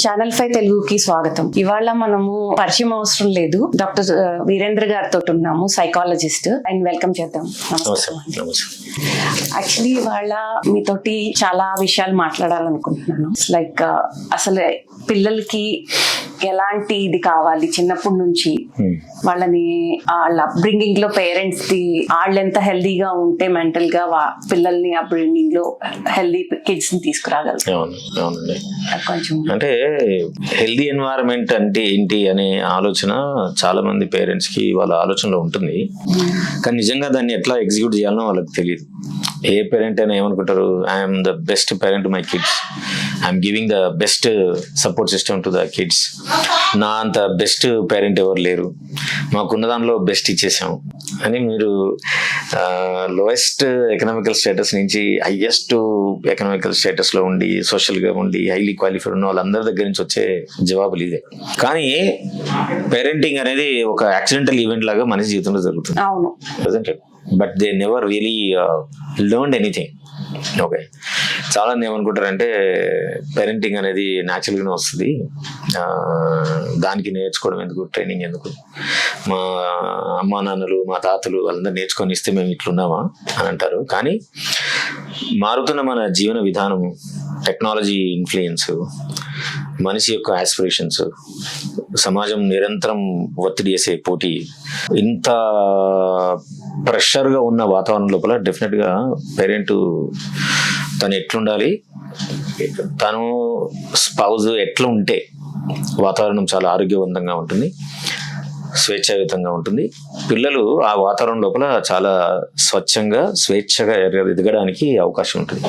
Channel 5 తెలుగుకి స్వాగతం. ఇవాళ మనము పరిచయం అవసరం లేదు, డాక్టర్ వీరేంద్ర గారితో ఉన్నాము, సైకాలజిస్ట్. అండ్ వెల్కమ్ చేద్దాం. యాక్చువల్లీ ఇవాళ మీతోటి చాలా విషయాలు మాట్లాడాలనుకుంటున్నాను. లైక్ అసలు పిల్లలకి ఎలాంటి ఇది కావాలి చిన్నప్పటి నుంచి, వాళ్ళని వాళ్ళ అప్బ్రింగింగ్ లో పేరెంట్స్ ది వాళ్ళు ఎంత హెల్దీగా ఉంటే మెంటల్ గా పిల్లల్ని అప్బ్రింగింగ్ లో హెల్దీ కిడ్స్ ని తీసుకురాగలరు. కొంచెం అంటే హెల్దీ ఎన్వైరన్మెంట్ అంటే ఏంటి అనే ఆలోచన చాలా మంది పేరెంట్స్ కి వాళ్ళ ఆలోచనలో ఉంటుంది. కానీ నిజంగా దాన్ని ఎట్లా ఎగ్జిక్యూట్ చేయాలనో వాళ్ళకి తెలియదు. ఏ పేరెంట్ అయినా ఏమనుకుంటారు, I'm the best parent to my kids, I'm giving the best support system to the kids, నా అంత బెస్ట్ పేరెంట్ ఎవరు లేరు, మాకున్న దానిలో బెస్ట్ ఇచ్చేసాం అని మీరు లోయెస్ట్ ఎకనామికల్ స్టేటస్ నుంచి హైయెస్ట్ ఎకనామికల్ స్టేటస్ లో ఉండి సోషల్ గా ఉండి హైలీ క్వాలిఫైడ్ ఉన్న వాళ్ళందరి దగ్గర నుంచి వచ్చే జవాబులు ఇదే. కానీ పేరెంటింగ్ అనేది ఒక యాక్సిడెంటల్ ఈవెంట్ లాగా మనిషి జీవితంలో జరుగుతుంది. అవును. But they never really learned anything. Okay, చాలా మంది ఏమనుకుంటారంటే పేరెంటింగ్ అనేది న్యాచురల్గానే వస్తుంది, దానికి నేర్చుకోవడం ఎందుకు, ట్రైనింగ్ ఎందుకు, మా అమ్మా నాన్నలు మా తాతలు వాళ్ళందరూ నేర్చుకొని ఇస్తే మేము ఇట్లున్నామా అని అంటారు. కానీ మారుతున్న మన జీవన విధానము, టెక్నాలజీ ఇన్ఫ్లుయెన్స్, మనిషి యొక్క ఆస్పిరేషన్స్, సమాజం నిరంతరం ఒత్తిడి చేసే పోటీ, ఇంత ప్రెషర్గా ఉన్న వాతావరణం లోపల డెఫినెట్గా పేరెంట్ తను ఎట్లుండాలి, తను స్పౌజ్ ఎట్లా ఉంటే వాతావరణం చాలా ఆరోగ్యవంతంగా ఉంటుంది, స్వేచ్ఛాయుతంగా ఉంటుంది, పిల్లలు ఆ వాతావరణం లోపల చాలా స్వచ్ఛంగా స్వేచ్ఛగా ఎదగడానికి అవకాశం ఉంటుంది.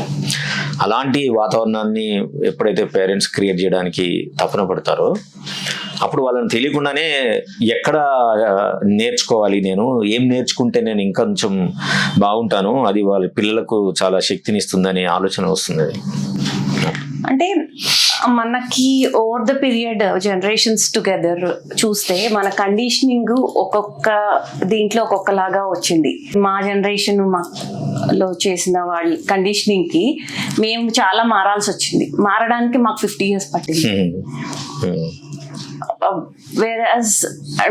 అలాంటి వాతావరణాన్ని ఎప్పుడైతే పేరెంట్స్ క్రియేట్ చేయడానికి తపన పడతారో అప్పుడు వాళ్ళని తెలియకుండానే ఎక్కడ నేర్చుకోవాలి, నేను ఏం నేర్చుకుంటే నేను ఇంకొంచెం బాగుంటాను, అది వాళ్ళ పిల్లలకు చాలా శక్తినిస్తుందనే ఆలోచన వస్తుంది. అంటే మనకి over the period generations together చూస్తే మన కండిషనింగ్ ఒక్కొక్క దీంట్లో ఒక్కొక్కలాగా వచ్చింది. మా జనరేషన్ లో చేసిన వాళ్ళ కండిషనింగ్ కి మేము చాలా మారాల్సి వచ్చింది. మారడానికి మాకు 50 years పట్టింది. వేరస్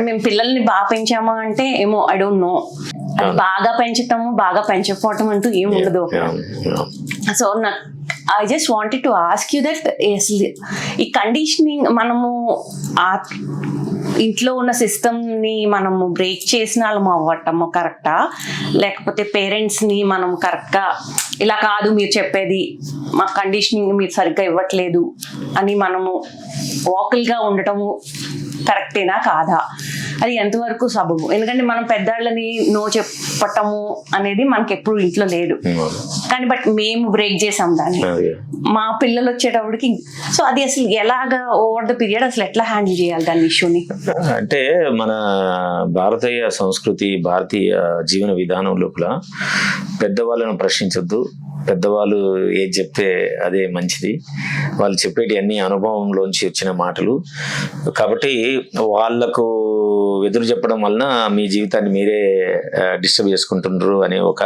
మేము పిల్లల్ని బాగా పెంచామా అంటే ఏమో ఐ డోంట్ నో, అది బాగా పెంచటము బాగా పెంచకపోవటం అంటూ ఏమి ఉండదు. So I just wanted to ask you that ఈ కండిషనింగ్ మనము ఇంట్లో ఉన్న సిస్టమ్ని మనము బ్రేక్ చేసిన వాళ్ళము అవ్వటము కరెక్టా, లేకపోతే పేరెంట్స్ని మనం కరెక్ట్గా ఇలా కాదు మీరు చెప్పేది, మా కండిషనింగ్ మీరు సరిగ్గా ఇవ్వట్లేదు అని మనము వాకల్గా ఉండటము కరెక్టేనా కాదా, అది ఎంతవరకు సబబు? ఎందుకంటే మనం పెద్దవాళ్ళని నో చెప్పటము అనేది మనకి ఎప్పుడు ఇంట్లో లేదు, కానీ బట్ మేము బ్రేక్ చేసాం దాన్ని మా పిల్లలు వచ్చేటప్పటికి. సో అది అసలు ఎలాగా ఓవర్ ద పీరియడ్ అసలు ఎట్లా హ్యాండిల్ చేయాలి దాని ఇష్యూని? అంటే మన భారతీయ సంస్కృతి, భారతీయ జీవన విధానం లోపల పెద్దవాళ్ళను ప్రశ్నించొద్దు, పెద్దవాళ్ళు ఏది చెప్తే అదే మంచిది, వాళ్ళు చెప్పేటి అన్ని అనుభవంలోంచి వచ్చిన మాటలు కాబట్టి వాళ్ళకు ఎదురు చెప్పడం వలన మీ జీవితాన్ని మీరే డిస్టర్బ్ చేసుకుంటున్నారు అనే ఒక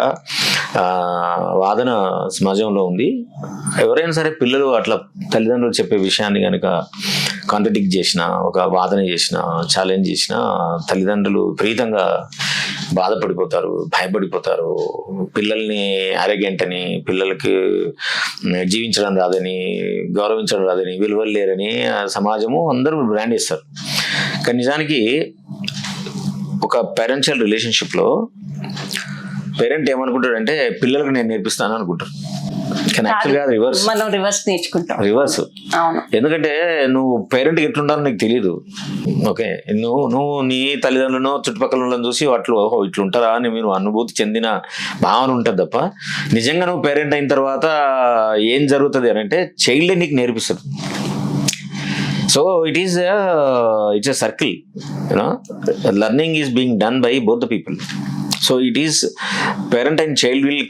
వాదన సమాజంలో ఉంది. ఎవరైనా సరే పిల్లలు అట్లా తల్లిదండ్రులు చెప్పే విషయాన్ని కనుక కాంట్రడిక్ట్ చేసిన, ఒక వాదన చేసిన, ఛాలెంజ్ చేసిన తల్లిదండ్రులు విపరీతంగా బాధపడిపోతారు, భయపడిపోతారు. పిల్లల్ని అరెగెంట్ అని, పిల్లలకి జీవించడం రాదని, గౌరవించడం రాదని, విలువలు లేరని సమాజము అందరూ బ్రాండ్ ఇస్తారు. కానీ నిజానికి ఒక పేరెంట్ చైల్డ్ రిలేషన్షిప్లో పేరెంట్ ఏమనుకుంటాడంటే పిల్లలకు నేను నేర్పిస్తాను అనుకుంటారు. కానీ యాక్చువల్గా రివర్స్ నేర్చుకుంటాం. రివర్స్. ఎందుకంటే నువ్వు పేరెంట్ ఎట్లుండాలో నీకు తెలియదు. ఓకే, నువ్వు నీ తల్లిదండ్రులను చుట్టుపక్కల వాళ్ళని చూసి అట్లు ఓహో ఇట్లుంటారా అని మీరు అనుభూతి చెందిన భావన ఉంటుంది తప్ప నిజంగా నువ్వు పేరెంట్ అయిన తర్వాత ఏం జరుగుతుంది అని అంటే చైల్డే నీకు నేర్పిస్తుంది. So it's a circle, learning is being done by both the people. So it is parent and child will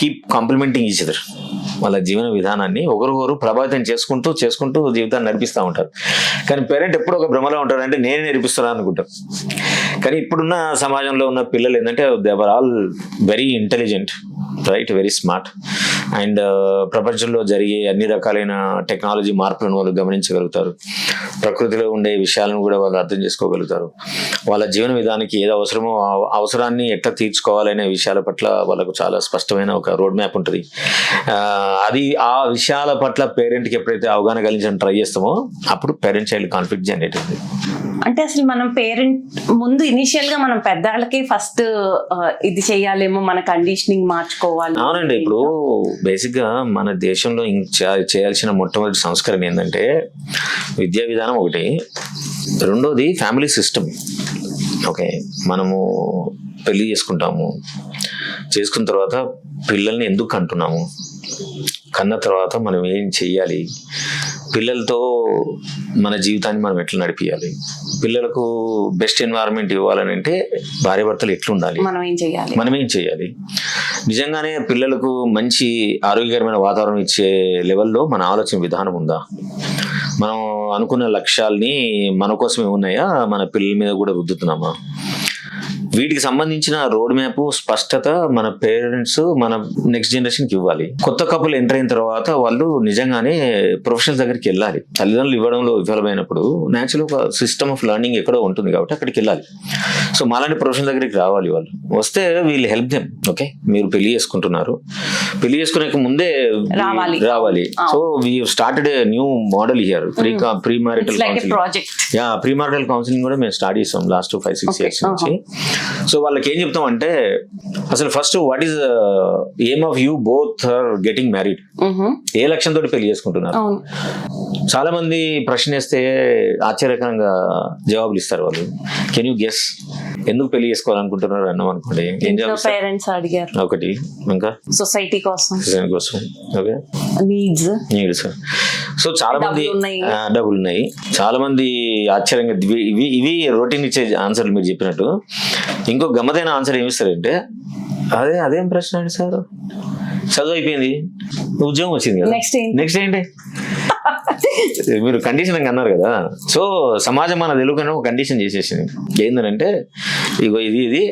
keep complementing each other. వాళ్ళ జీవన విధానాన్ని ఒకరికొకరు ప్రభావితం చేసుకుంటూ జీవితాన్ని నడిపిస్తూ ఉంటారు. కానీ పేరెంట్ ఎప్పుడు ఒక భ్రమలో ఉంటారు, అంటే నేనే నేర్పిస్తాను అనుకుంటారు. కానీ ఇప్పుడున్న సమాజంలో ఉన్న పిల్లలు ఏంటంటే they are all very intelligent, right, very smart. And ప్రపంచంలో జరిగే అన్ని రకాలైన టెక్నాలజీ మార్పులను వాళ్ళు గమనించగలుగుతారు. ప్రకృతిలో ఉండే విషయాలను కూడా వాళ్ళు అర్థం చేసుకోగలుగుతారు. వాళ్ళ జీవన విధానానికి ఏది అవసరమో ఆ అవసరాన్ని ఎట్లా తీర్చుకోవాలనే విషయాల పట్ల వాళ్ళకు చాలా స్పష్టమైన ఒక రోడ్ మ్యాప్ ఉంటుంది. అది ఆ విషయాల పట్ల పేరెంట్కి ఎప్పుడైతే అవగాహన కలిగించడం ట్రై చేస్తామో అప్పుడు పేరెంట్ చైల్డ్ కాన్ఫ్లిక్ట్ జనరేట్ అవుతుంది. అంటే అసలు మనం పేరెంట్ ముందు ఇనిషియల్ గా మనం పెద్దవాళ్ళకి ఫస్ట్ ఇది చెయ్యాలేమో, మన కండిషనింగ్ మార్చుకోవాలి. అవునండి, ఇప్పుడు బేసిక్ గా మన దేశంలో చేయాల్సిన మొట్టమొదటి సంస్కరణ ఏంటంటే విద్యా విధానం ఒకటి, రెండోది ఫ్యామిలీ సిస్టమ్. ఓకే, మనము పెళ్లి చేసుకున్న తర్వాత పిల్లల్ని ఎందుకు కంటున్నాము, కన్న తర్వాత మనం ఏం చెయ్యాలి, పిల్లలతో మన జీవితాన్ని మనం ఎట్లా నడిపించాలి, పిల్లలకు బెస్ట్ ఎన్వైరన్మెంట్ ఇవ్వాలని అంటే భార్యాభర్తలు ఎట్లుండాలి, మనం ఏం చేయాలి, నిజంగానే పిల్లలకు మంచి ఆరోగ్యకరమైన వాతావరణం ఇచ్చే లెవెల్లో మన ఆలోచన విధానం ఉందా, మనం అనుకున్న లక్ష్యాల్ని మన కోసమే ఉన్నాయా, మన పిల్లల మీద కూడా రుద్దుతున్నామా, వీటికి సంబంధించిన రోడ్ మ్యాప్ స్పష్టత మన పేరెంట్స్ మన నెక్స్ట్ జనరేషన్కి ఇవ్వాలి. కొత్త కపుల్ ఎంటర్ అయిన తర్వాత వాళ్ళు నిజంగానే ప్రొఫెషనల్ దగ్గరికి వెళ్ళాలి. తల్లిదండ్రులు ఇవ్వడంలో విఫలమైనప్పుడు న్యాచురల్ ఒక సిస్టమ్ ఆఫ్ లెర్నింగ్ ఎక్కడో ఉంటుంది కాబట్టి అక్కడికి వెళ్ళాలి. సో మాలాంటి ప్రొఫెషనల్ దగ్గరికి రావాలి. వాళ్ళు వస్తే వీళ్ళు హెల్ప్ దెమ్. ఓకే, మీరు పెళ్లి చేసుకుంటున్నారు, పెళ్లి చేసుకునే ముందే రావాలి. So we started a new model here, pre marital counselling. Pre marital counselling కూడా మేము స్టార్ట్ చేస్తాం లాస్ట్ 5-6 years నుంచి. సో వాళ్ళకి ఏం చెప్తాం అంటే అసలు first what is aim of you both are getting married, ఏ లక్ష్యంతో పెళ్లి చేసుకుంటున్నారు. చాలా మంది ప్రశ్న వేస్తే ఆశ్చర్యకరంగా జవాబులు ఇస్తారు వాళ్ళు. కెన్ యూ గెస్ ఎందుకు పెళ్లి చేసుకోవాలనుకుంటున్నారు అన్నాం అనుకోండి, ఏం పేరెంట్స్ అడిగారు ఒకటి, ఇంకా సొసైటీ కోసం, ఓకే, నీడ్స్. సో చాలా మంది డబ్బులు ఉన్నాయి. చాలా మంది ఆశ్చర్యంగా ఇవి రొటీన్ ఇచ్చే ఆన్సర్లు మీరు చెప్పినట్టు. ఇంకో గమ్మతైన ఆన్సర్ ఏమి ఇస్తారంటే అదేం ప్రశ్న అండి సార్, చదువు అయిపోయింది, ఉద్యోగం వచ్చింది కదా, నెక్స్ట్ ఏంటి మీరు కండిషన్ అన్నారు కదా. సో సమాజం మన తెలుగునే ఒక కండిషన్ చేసేసింది. ఏంటంటే ఇగో ఇది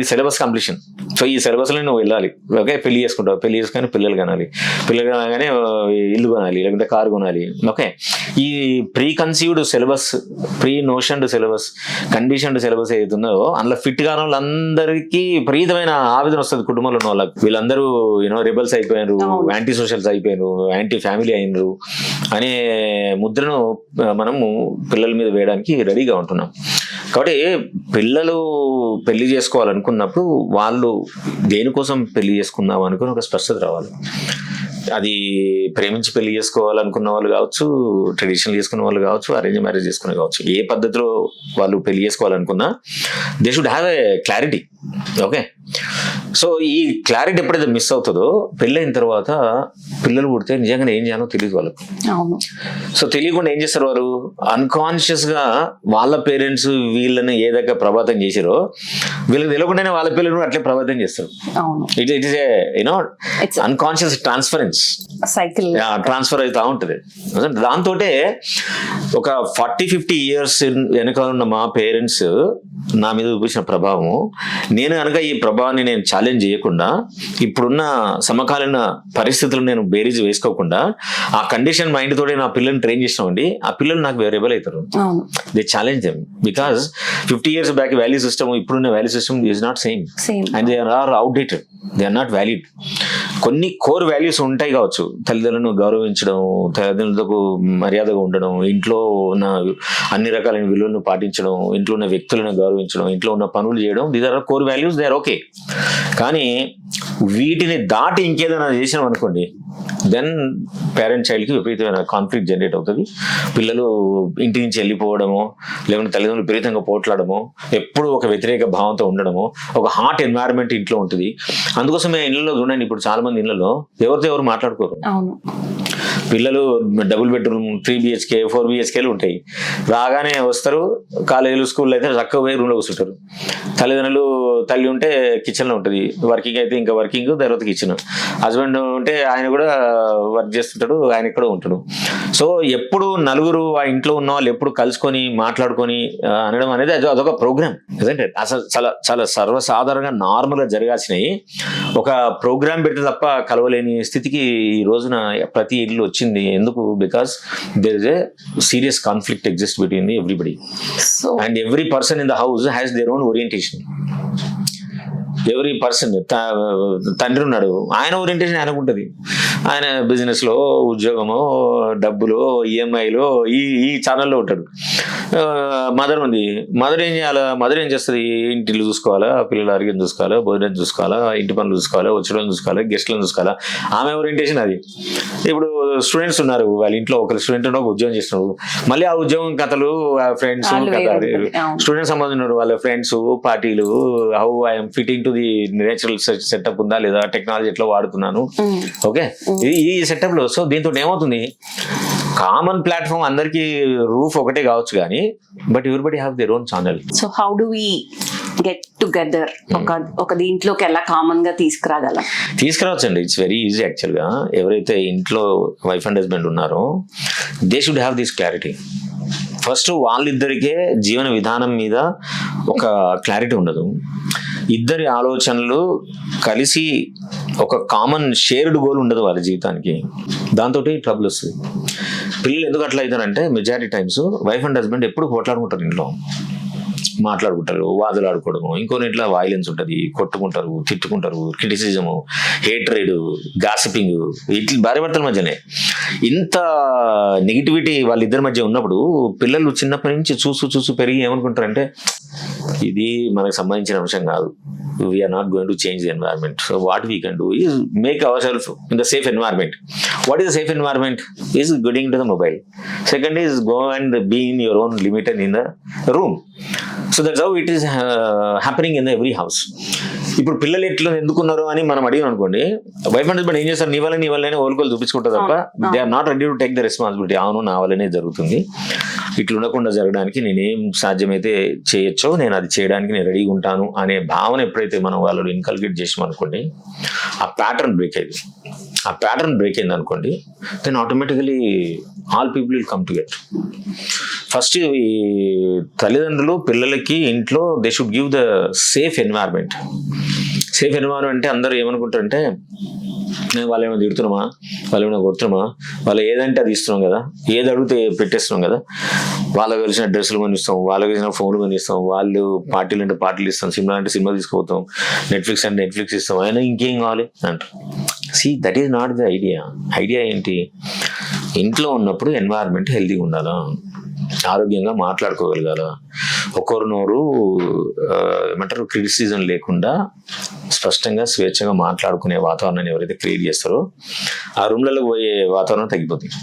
సిలబస్ కంప్లీషన్. సో ఈ సిలబస్ లో నువ్వు వెళ్ళాలి. ఓకే, పెళ్లి చేసుకుంటావు, పెళ్లి చేసుకొని పిల్లలు కనాలి, పిల్లలు కనగానే ఇల్లు కొనాలి, లేకుంటే కారు కొనాలి. ఓకే, ఈ preconceived syllabus, pre notioned syllabus, conditioned syllabus ఏదైతుందో అందులో ఫిట్ కాని వాళ్ళందరికీ విపరీతమైన ఆవేదన వస్తుంది. కుటుంబంలో ఉన్న వాళ్ళకి వీళ్ళందరూ రిబల్స్ అయిపోయినారు, యాంటీ సోషల్స్ అయిపోయినారు, యాంటీ ఫ్యామిలీ అయినరు అనే ముద్రను మనము పిల్లల మీద వేయడానికి రెడీగా ఉంటున్నాం. కాబట్టి పిల్లలు పెళ్లి చేసుకోవాలనుకున్నప్పుడు వాళ్ళు దేనికోసం పెళ్లి చేసుకుందాం అనుకుని ఒక స్పష్టత రావాలి. అది ప్రేమించి పెళ్లి చేసుకోవాలనుకున్న వాళ్ళు కావచ్చు, ట్రెడిషనల్ చేసుకున్న వాళ్ళు కావచ్చు, అరేంజ్ మ్యారేజ్ చేసుకునే కావచ్చు, ఏ పద్ధతిలో వాళ్ళు పెళ్లి చేసుకోవాలనుకున్నా they should have a clarity. Okay, so ఈ క్లారిటీ ఎప్పుడైతే మిస్ అవుతుందో పెళ్ళైన తర్వాత పిల్లలు పుడితే నిజంగానే ఏం చేయాలో తెలియదు వాళ్ళకు. సో తెలియకుండా ఏం చేస్తారు వారు, అన్కాన్షియస్ గా వాళ్ళ పేరెంట్స్ వీళ్ళని ఏదైనా ప్రభావితం చేసారో వీళ్ళకి తెలియకుండానే వాళ్ళ పిల్లలు అట్లే ప్రభావితం చేస్తారు. ఇట్ ఈస్ అన్కాన్షియస్ ట్రాన్స్ఫర్ అవుతా ఉంటుంది. దాంతో ఒక 40-50 years వెనకాల ఉన్న మా పేరెంట్స్ నా మీద చూపించిన ప్రభావం, నేను కనుక ఈ ప్రభావాన్ని నేను ఛాలెంజ్ చేయకుండా, ఇప్పుడున్న సమకాలీన పరిస్థితులు నేను బేరీజ్ వేసుకోకుండా ఆ కండిషన్ మైండ్ తోటి నా పిల్లల్ని ట్రైన్ చేసినామండి, ఆ పిల్లలు నాకు వేరియబుల్ అవుతారు. They challenge them because 50 years back value system ఇప్పుడున్న value system is not same and they are outdated, they are not valid. కొన్ని కోర్ వాల్యూస్ ఉంటాయి కావచ్చు, తల్లిదండ్రులను గౌరవించడం, తల్లిదండ్రులకు మర్యాదగా ఉండడం, ఇంట్లో ఉన్న అన్ని రకాలైన విలువలను పాటించడం, ఇంట్లో ఉన్న వ్యక్తులను గౌరవించడం, ఇంట్లో ఉన్న పనులు చేయడం, these are core values, they are okay. కానీ వీటిని దాటి ఇంకేదైనా చేసినాం అనుకోండి, దెన్ పేరెంట్ చైల్డ్కి విపరీతమైన కాన్ఫ్లిక్ట్ జనరేట్ అవుతుంది. పిల్లలు ఇంటి నుంచి వెళ్ళిపోవడము, లేకుంటే తల్లిదండ్రులు విపరీతంగా పోట్లాడము, ఎప్పుడు ఒక వ్యతిరేక భావంతో ఉండడము, ఒక హాట్ ఎన్వైరన్మెంట్ ఇంట్లో ఉంటుంది. అందుకోసమే ఇళ్లలో చూడండి, ఇప్పుడు చాలా మంది ఇళ్లలో ఎవరితో ఎవరు మాట్లాడుకోరు. పిల్లలు డబుల్ బెడ్రూమ్ 3 BHK 4 BHKలు ఉంటాయి. రాగానే వస్తారు, కాలేజీలు స్కూల్లో అయితే చక్కగా పోయి రూమ్లో కూర్చుంటారు. తల్లిదండ్రులు తల్లి ఉంటే కిచెన్లో ఉంటుంది, వర్కింగ్ అయితే ఇంకా వర్కింగ్, తర్వాత కిచెన్. హస్బెండ్ ఉంటే ఆయన కూడా వర్క్ చేస్తుంటాడు, ఆయన కూడా ఉంటాడు. సో ఎప్పుడు నలుగురు ఆ ఇంట్లో ఉన్న వాళ్ళు ఎప్పుడు కలుసుకొని మాట్లాడుకొని అనడం అనేది అదొక ప్రోగ్రామ్. ఎందుకంటే అసలు చాలా చాలా సర్వసాధారణంగా నార్మల్గా జరగాల్సినవి ఒక ప్రోగ్రామ్ పెడితే తప్ప కలవలేని స్థితికి ఈ రోజున ప్రతి ఇల్లు వచ్చింది. ఎందుకు? Because there is a serious conflict exist between everybody so and every person in the house has their own orientation. Every person తండ్రి ఉన్నాడు, ఆయన ఓరియంటేషన్ ఆయనకు ఉంటుంది. ఆయన బిజినెస్లో, ఉద్యోగమో, డబ్బులో, ఈఎంఐలో ఈ ఛానల్లో ఉంటాడు. మదర్ ఉంది, మదర్ ఏం చేయాలా? మదర్ ఏం చేస్తుంది? ఇంటిలు చూసుకోవాలా, పిల్లల ఆరోగ్యం చూసుకోవాలా, భోజనం చూసుకోవాలా, ఇంటి పనులు చూసుకోవాలా, వచ్చడం చూసుకోవాలా, గెస్ట్లను చూసుకోవాలా. ఆమె ఓరియంటేషన్ అది. ఇప్పుడు స్టూడెంట్స్ ఉన్నారు, వాళ్ళ ఇంట్లో ఒకరు స్టూడెంట్ ఒక ఉద్యోగం చేస్తున్నారు, మళ్ళీ ఆ ఉద్యోగం కథలు, ఫ్రెండ్స్ స్టూడెంట్స్ సంబంధించిన వాళ్ళ ఫ్రెండ్స్, పార్టీలు, how I'm fitting to the natural setup ఉందా లేదా, టెక్నాలజీ ఎట్లా వాడుతున్నాను, ఓకే, ఈ సెటప్ లో. సో దీంతో ఏమవుతుంది, కామన్ ప్లాట్ఫామ్ అందరికి రూఫ్ ఒకటే కావచ్చు కానీ but everybody have their own channel. So how do we get together? ఒక దీంట్లోకి ఎలా కామన్ గా తీసుకురావచ్చండి. ఇట్స్ వెరీ ఈజీ యాక్చువల్గా. ఎవరైతే ఇంట్లో వైఫ్ అండ్ హస్బెండ్ ఉన్నారో they should have this clarity. First వాళ్ళిద్దరికే జీవన విధానం మీద ఒక క్లారిటీ ఉండదు. ఇద్దరి ఆలోచనలు కలిసి ఒక కామన్ షేర్డ్ గోల్ ఉండదు వాళ్ళ జీవితానికి. దాంతో ట్రబుల్ వస్తుంది. పిల్లలు ఎందుకు అట్లా అవుతారంటే majority times wife and husband ఎప్పుడు పోట్లాడుకుంటారు, ఇంట్లో మాట్లాడుకుంటారు, వాదులు ఆడుకోవడము, ఇంకొన్నిట్లా వైలెన్స్ ఉంటుంది, కొట్టుకుంటారు, తిట్టుకుంటారు, క్రిటిసిజము, హేట్రేడ్, గాసిపింగ్, ఇట్లా భార్య భర్తల మధ్యనే ఇంత నెగిటివిటీ వాళ్ళిద్దరి మధ్య ఉన్నప్పుడు పిల్లలు చిన్నప్పటి నుంచి చూసు పెరిగి ఏమనుకుంటారంటే ఇది మనకు సంబంధించిన అంశం కాదు. We are not going to change the environment. So what we can do is make ourselves in the safe environment. What is a safe environment? Is getting into the mobile. Second is go and be in your own limit and in the room. So that's how it is happening in every house. ఇప్పుడు పిల్లలు ఎట్లా ఎందుకున్నారు అని మనం అడిగాం అనుకోండి, wife and husband ఏం చేస్తారు, నీ వల్లనే ఓలుకోలు చూపించుకుంటారు తప్ప they are not ready to take the responsibility. అవును, నా వల్లనే జరుగుతుంది, ఇట్లా ఉండకుండా జరగడానికి నేనేం సాధ్యమైతే చేయొచ్చో నేను అది చేయడానికి నేను రెడీగా ఉంటాను అనే భావన ఎప్పుడైతే మనం వాళ్ళు ఇన్కల్కేట్ చేసామనుకోండి, ఆ ప్యాటర్న్ బ్రేక్ అయింది అనుకోండి, then automatically all people will come together. First ఈ తల్లిదండ్రులు పిల్లలకి ఇంట్లో they should give the safe environment. Safe environment అంటే అందరూ ఏమనుకుంటారంటే వాళ్ళు ఏమైనా తిడుతున్నామా, వాళ్ళు ఏమైనా కొడుతున్నామా, వాళ్ళు ఏదంటే అది ఇస్తున్నాం కదా, ఏది అడిగితే పెట్టేస్తున్నాం కదా, వాళ్ళకి కలిసిన డ్రెస్సులు కొనిస్తాం, వాళ్ళకి కలిసిన ఫోన్లు కొనిస్తాం, వాళ్ళు పార్టీలు అంటే పార్టీలు ఇస్తాం, సినిమా అంటే సినిమా తీసుకుపోతాం, నెట్ఫ్లిక్స్ అంటే నెట్ఫ్లిక్స్ ఇస్తాం, అయినా ఇంకేం కావాలి అంటారు. See that is not the idea. Idea ఏంటి? ఇంట్లో ఉన్నప్పుడు ఎన్వైర్న్మెంట్ హెల్తీగా ఉండాలా, ఆరోగ్యంగా మాట్లాడుకోగలగాల, ఒకరినోరు ఏమంటారు క్రిటిసిజం లేకుండా స్పష్టంగా స్వేచ్ఛగా మాట్లాడుకునే వాతావరణాన్ని ఎవరైతే క్రియేట్ చేస్తారో ఆ రూమ్లలో పోయే వాతావరణం తగ్గిపోతుంది.